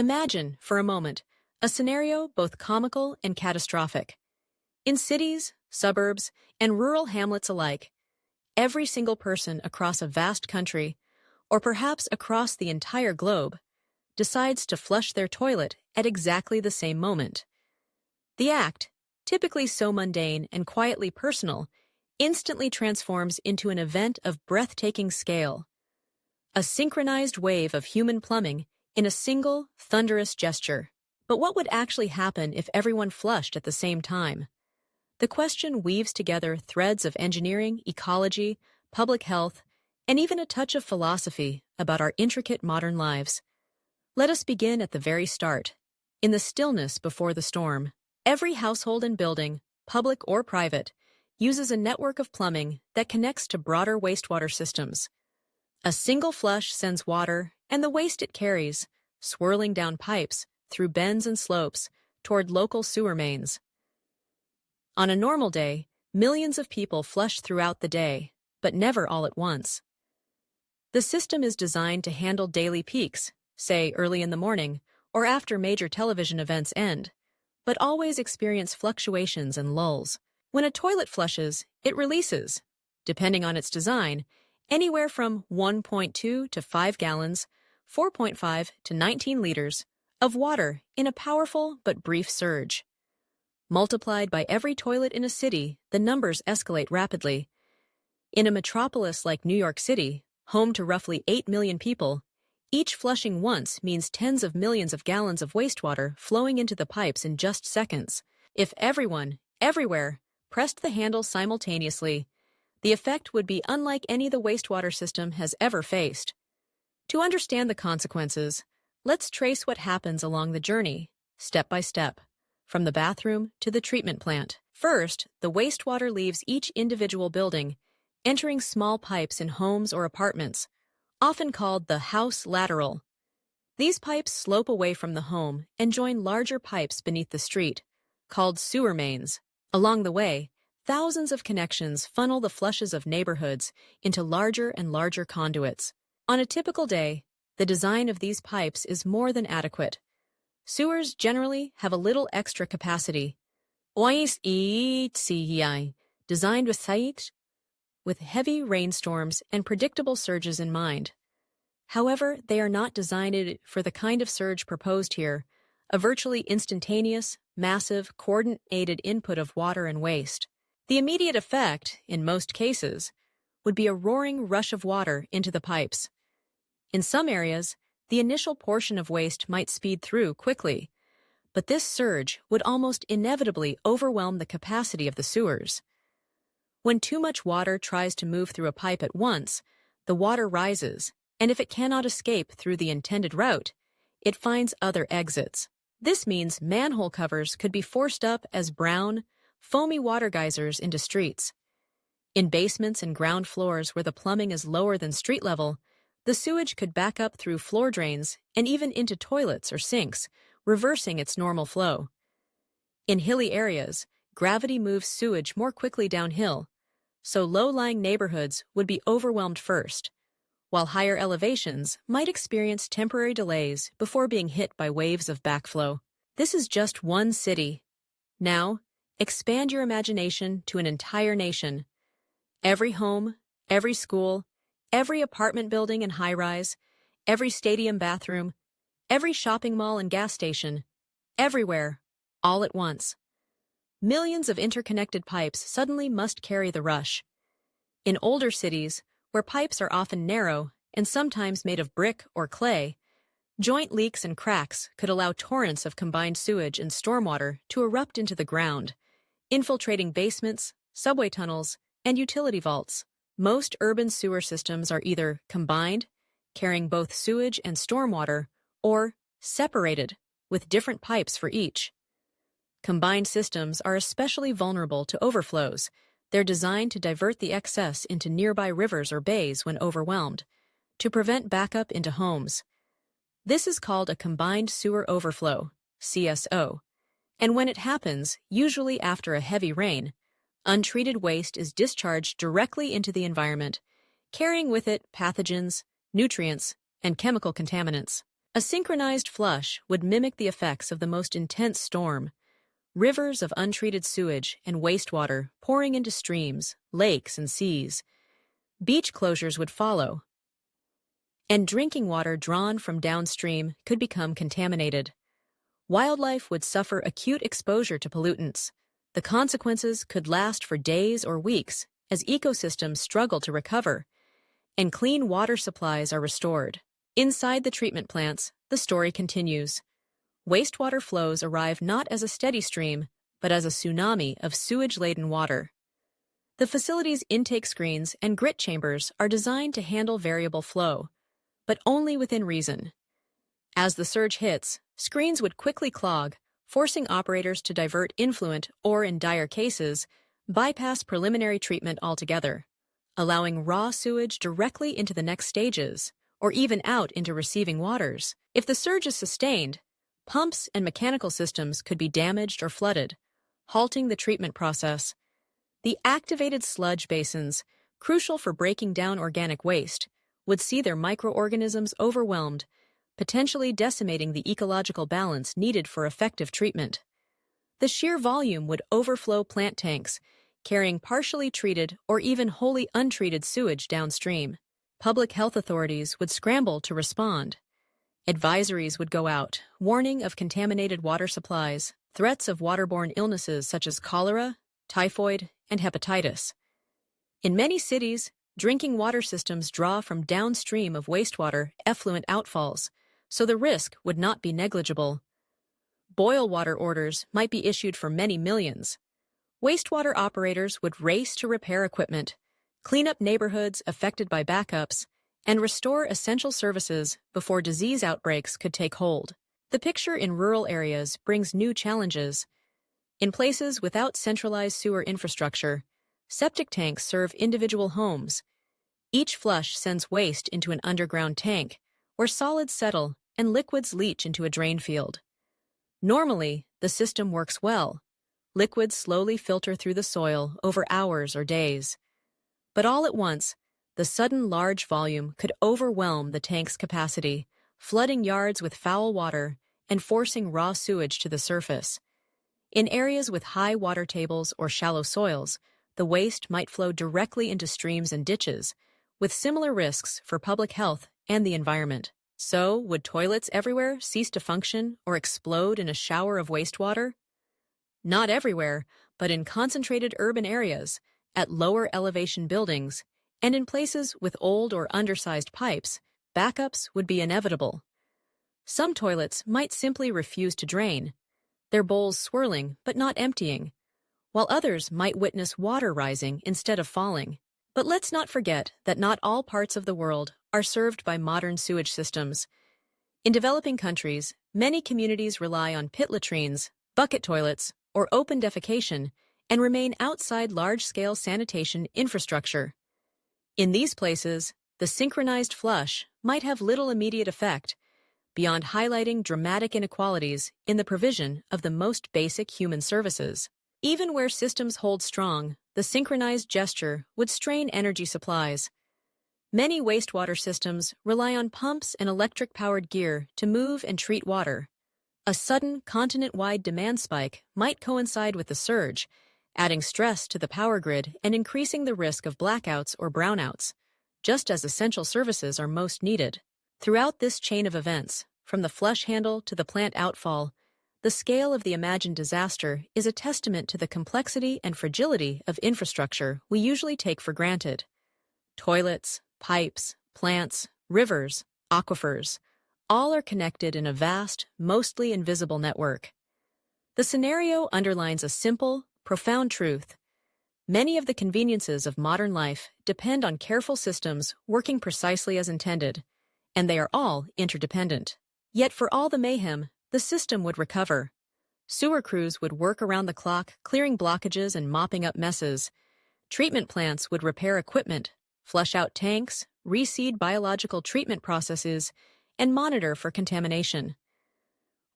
Imagine, for a moment, a scenario both comical and catastrophic. In cities, suburbs, and rural hamlets alike, every single person across a vast country, or perhaps across the entire globe, decides to flush their toilet at exactly the same moment. The act, typically so mundane and quietly personal, instantly transforms into an event of breathtaking scale. A synchronized wave of human plumbing in a single, thunderous gesture. But what would actually happen if everyone flushed at the same time? The question weaves together threads of engineering, ecology, public health, and even a touch of philosophy about our intricate modern lives. Let us begin at the very start, in the stillness before the storm. Every household and building, public or private, uses a network of plumbing that connects to broader wastewater systems. A single flush sends water and the waste it carries, swirling down pipes, through bends and slopes, toward local sewer mains. On a normal day, millions of people flush throughout the day, but never all at once. The system is designed to handle daily peaks, say early in the morning or after major television events end, but always experience fluctuations and lulls. When a toilet flushes, it releases, depending on its design, anywhere from 1.2 to 5 gallons, 4.5 to 19 liters, of water in a powerful but brief surge. Multiplied by every toilet in a city, the numbers escalate rapidly. In a metropolis like New York City, home to roughly 8 million people, each flushing once means tens of millions of gallons of wastewater flowing into the pipes in just seconds. If everyone, everywhere, pressed the handle simultaneously, the effect would be unlike any the wastewater system has ever faced. To understand the consequences, let's trace what happens along the journey, step by step, from the bathroom to the treatment plant. First, the wastewater leaves each individual building, entering small pipes in homes or apartments, often called the house lateral. These pipes slope away from the home and join larger pipes beneath the street, called sewer mains. Along the way, thousands of connections funnel the flushes of neighborhoods into larger and larger conduits. On a typical day, the design of these pipes is more than adequate. Sewers generally have a little extra capacity. Designed with heavy rainstorms and predictable surges in mind. However, they are not designed for the kind of surge proposed here, a virtually instantaneous, massive, coordinated input of water and waste. The immediate effect, in most cases, would be a roaring rush of water into the pipes. In some areas, the initial portion of waste might speed through quickly, but this surge would almost inevitably overwhelm the capacity of the sewers. When too much water tries to move through a pipe at once, the water rises, and if it cannot escape through the intended route, it finds other exits. This means manhole covers could be forced up as brown, foamy water geysers into streets. In basements and ground floors where the plumbing is lower than street level, the sewage could back up through floor drains and even into toilets or sinks, reversing its normal flow. In hilly areas, gravity moves sewage more quickly downhill, so low-lying neighborhoods would be overwhelmed first, while higher elevations might experience temporary delays before being hit by waves of backflow. This is just one city. Now, expand your imagination to an entire nation. Every home, every school, every apartment building and high-rise, every stadium bathroom, every shopping mall and gas station, everywhere, all at once. Millions of interconnected pipes suddenly must carry the rush. In older cities, where pipes are often narrow and sometimes made of brick or clay, joint leaks and cracks could allow torrents of combined sewage and stormwater to erupt into the ground, infiltrating basements, subway tunnels, and utility vaults. Most urban sewer systems are either combined, carrying both sewage and stormwater, or separated, with different pipes for each. Combined systems are especially vulnerable to overflows. They're designed to divert the excess into nearby rivers or bays when overwhelmed, to prevent backup into homes. This is called a combined sewer overflow, CSO, and when it happens, usually after a heavy rain, untreated waste is discharged directly into the environment, carrying with it pathogens, nutrients, and chemical contaminants. A synchronized flush would mimic the effects of the most intense storm, rivers of untreated sewage and wastewater pouring into streams, lakes, and seas. Beach closures would follow, and drinking water drawn from downstream could become contaminated. Wildlife would suffer acute exposure to pollutants. The consequences could last for days or weeks as ecosystems struggle to recover, and clean water supplies are restored. Inside the treatment plants, the story continues. Wastewater flows arrive not as a steady stream, but as a tsunami of sewage-laden water. The facility's intake screens and grit chambers are designed to handle variable flow, but only within reason. As the surge hits, screens would quickly clog, forcing operators to divert influent or, in dire cases, bypass preliminary treatment altogether, allowing raw sewage directly into the next stages, or even out into receiving waters. If the surge is sustained, pumps and mechanical systems could be damaged or flooded, halting the treatment process. The activated sludge basins, crucial for breaking down organic waste, would see their microorganisms overwhelmed, potentially decimating the ecological balance needed for effective treatment. The sheer volume would overflow plant tanks, carrying partially treated or even wholly untreated sewage downstream. Public health authorities would scramble to respond. Advisories would go out, warning of contaminated water supplies, threats of waterborne illnesses such as cholera, typhoid, and hepatitis. In many cities, drinking water systems draw from downstream of wastewater effluent outfalls, so the risk would not be negligible. Boil water orders might be issued for many millions. Wastewater operators would race to repair equipment, clean up neighborhoods affected by backups, and restore essential services before disease outbreaks could take hold. The picture in rural areas brings new challenges. In places without centralized sewer infrastructure, septic tanks serve individual homes. Each flush sends waste into an underground tank, where solids settle and liquids leach into a drain field. Normally, the system works well. Liquids slowly filter through the soil over hours or days. But all at once, the sudden large volume could overwhelm the tank's capacity, flooding yards with foul water and forcing raw sewage to the surface. In areas with high water tables or shallow soils, the waste might flow directly into streams and ditches, with similar risks for public health and the environment. So, would toilets everywhere cease to function or explode in a shower of wastewater? Not everywhere, but in concentrated urban areas, at lower elevation buildings, and in places with old or undersized pipes, backups would be inevitable. Some toilets might simply refuse to drain, their bowls swirling but not emptying, while others might witness water rising instead of falling. But let's not forget that not all parts of the world are served by modern sewage systems. In developing countries, many communities rely on pit latrines, bucket toilets, or open defecation and remain outside large-scale sanitation infrastructure. In these places, the synchronized flush might have little immediate effect, beyond highlighting dramatic inequalities in the provision of the most basic human services. Even where systems hold strong, the synchronized gesture would strain energy supplies. Many wastewater systems rely on pumps and electric-powered gear to move and treat water. A sudden continent-wide demand spike might coincide with the surge, adding stress to the power grid and increasing the risk of blackouts or brownouts, just as essential services are most needed. Throughout this chain of events, from the flush handle to the plant outfall, the scale of the imagined disaster is a testament to the complexity and fragility of infrastructure we usually take for granted. Toilets, pipes, plants, rivers, aquifers, all are connected in a vast, mostly invisible network. The scenario underlines a simple, profound truth. Many of the conveniences of modern life depend on careful systems working precisely as intended, and they are all interdependent. Yet for all the mayhem, the system would recover. Sewer crews would work around the clock, clearing blockages and mopping up messes. Treatment plants would repair equipment, flush out tanks, reseed biological treatment processes, and monitor for contamination.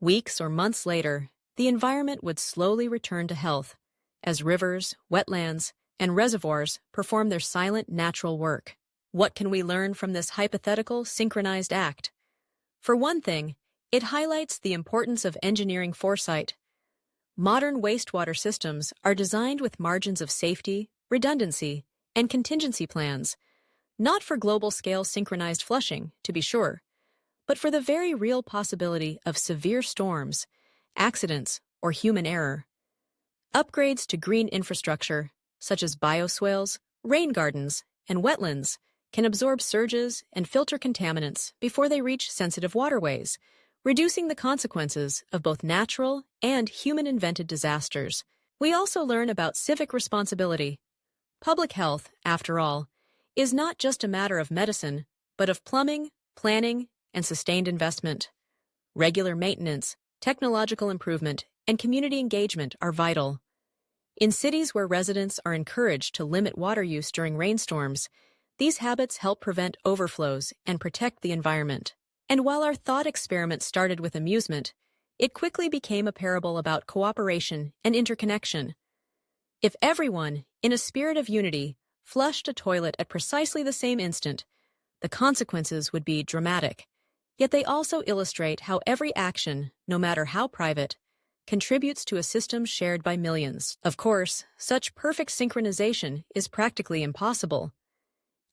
Weeks or months later, the environment would slowly return to health, as rivers, wetlands, and reservoirs perform their silent natural work. What can we learn from this hypothetical synchronized act? For one thing, it highlights the importance of engineering foresight. Modern wastewater systems are designed with margins of safety, redundancy, and contingency plans, not for global-scale synchronized flushing, to be sure, but for the very real possibility of severe storms, accidents, or human error. Upgrades to green infrastructure, such as bioswales, rain gardens, and wetlands, can absorb surges and filter contaminants before they reach sensitive waterways, reducing the consequences of both natural and human-invented disasters. We also learn about civic responsibility. Public health, after all, is not just a matter of medicine, but of plumbing, planning, and sustained investment. Regular maintenance, technological improvement, and community engagement are vital. In cities where residents are encouraged to limit water use during rainstorms, these habits help prevent overflows and protect the environment. And while our thought experiment started with amusement, it quickly became a parable about cooperation and interconnection. If everyone, in a spirit of unity, flushed a toilet at precisely the same instant, the consequences would be dramatic. Yet they also illustrate how every action, no matter how private, contributes to a system shared by millions. Of course, such perfect synchronization is practically impossible.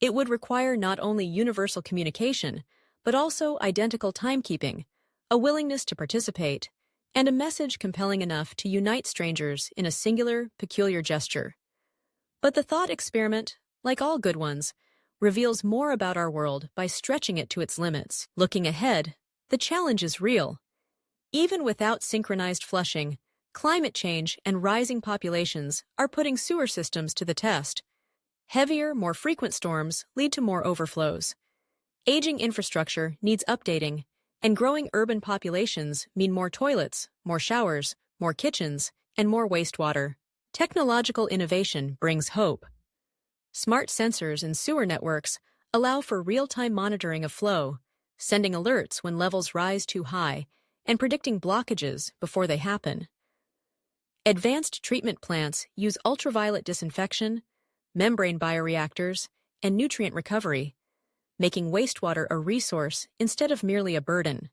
It would require not only universal communication, but also identical timekeeping, a willingness to participate, and a message compelling enough to unite strangers in a singular, peculiar gesture. But the thought experiment, like all good ones, reveals more about our world by stretching it to its limits. Looking ahead, the challenge is real. Even without synchronized flushing, climate change and rising populations are putting sewer systems to the test. Heavier, more frequent storms lead to more overflows. Aging infrastructure needs updating, and growing urban populations mean more toilets, more showers, more kitchens, and more wastewater. Technological innovation brings hope. Smart sensors in sewer networks allow for real-time monitoring of flow, sending alerts when levels rise too high, and predicting blockages before they happen. Advanced treatment plants use ultraviolet disinfection, membrane bioreactors, and nutrient recovery, making wastewater a resource instead of merely a burden.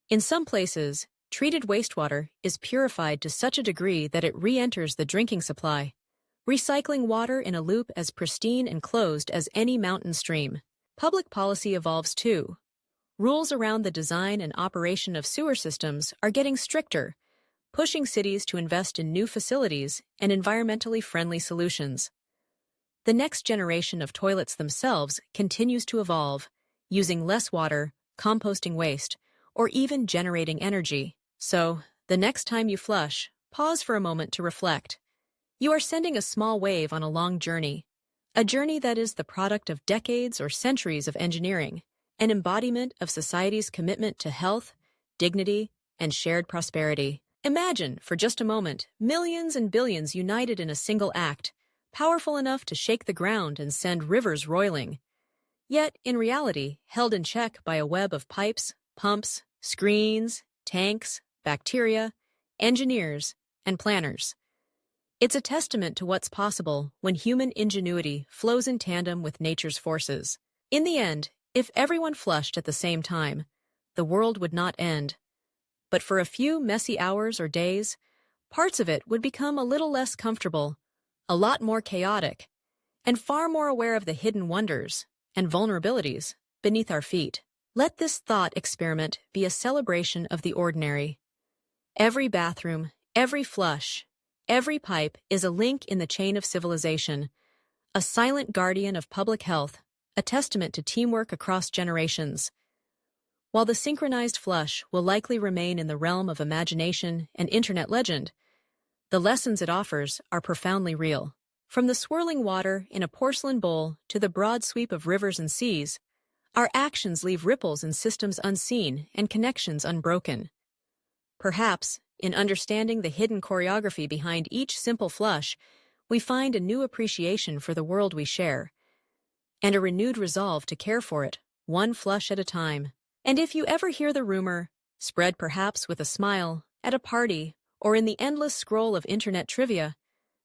In some places, treated wastewater is purified to such a degree that it re-enters the drinking supply, recycling water in a loop as pristine and closed as any mountain stream. Public policy evolves too. Rules around the design and operation of sewer systems are getting stricter, pushing cities to invest in new facilities and environmentally friendly solutions. The next generation of toilets themselves continues to evolve, using less water, composting waste, or even generating energy. So, the next time you flush, pause for a moment to reflect. You are sending a small wave on a long journey, a journey that is the product of decades or centuries of engineering, an embodiment of society's commitment to health, dignity, and shared prosperity. Imagine, for just a moment, millions and billions united in a single act, powerful enough to shake the ground and send rivers roiling. Yet, in reality, held in check by a web of pipes, pumps, screens, tanks, bacteria, engineers, and planners. It's a testament to what's possible when human ingenuity flows in tandem with nature's forces. In the end, if everyone flushed at the same time, the world would not end. But for a few messy hours or days, parts of it would become a little less comfortable, a lot more chaotic, and far more aware of the hidden wonders and vulnerabilities beneath our feet. Let this thought experiment be a celebration of the ordinary. Every bathroom, every flush, every pipe is a link in the chain of civilization, a silent guardian of public health, a testament to teamwork across generations. While the synchronized flush will likely remain in the realm of imagination and internet legend, the lessons it offers are profoundly real. From the swirling water in a porcelain bowl to the broad sweep of rivers and seas, our actions leave ripples in systems unseen and connections unbroken. Perhaps, in understanding the hidden choreography behind each simple flush, we find a new appreciation for the world we share, and a renewed resolve to care for it, one flush at a time. And if you ever hear the rumor, spread perhaps with a smile, at a party, or in the endless scroll of internet trivia,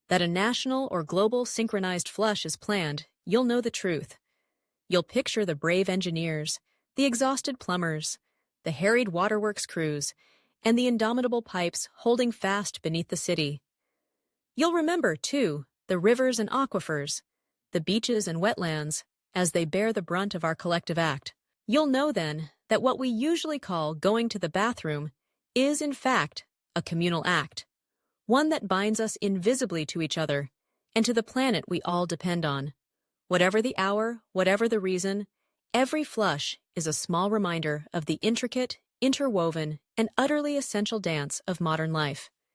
that a national or global synchronized flush is planned, you'll know the truth. You'll picture the brave engineers, the exhausted plumbers, the harried waterworks crews, and the indomitable pipes holding fast beneath the city. You'll remember, too, the rivers and aquifers, the beaches and wetlands, as they bear the brunt of our collective act. You'll know then that what we usually call going to the bathroom is, in fact, a communal act, one that binds us invisibly to each other and to the planet we all depend on. Whatever the hour, whatever the reason, every flush is a small reminder of the intricate, interwoven, and utterly essential dance of modern life.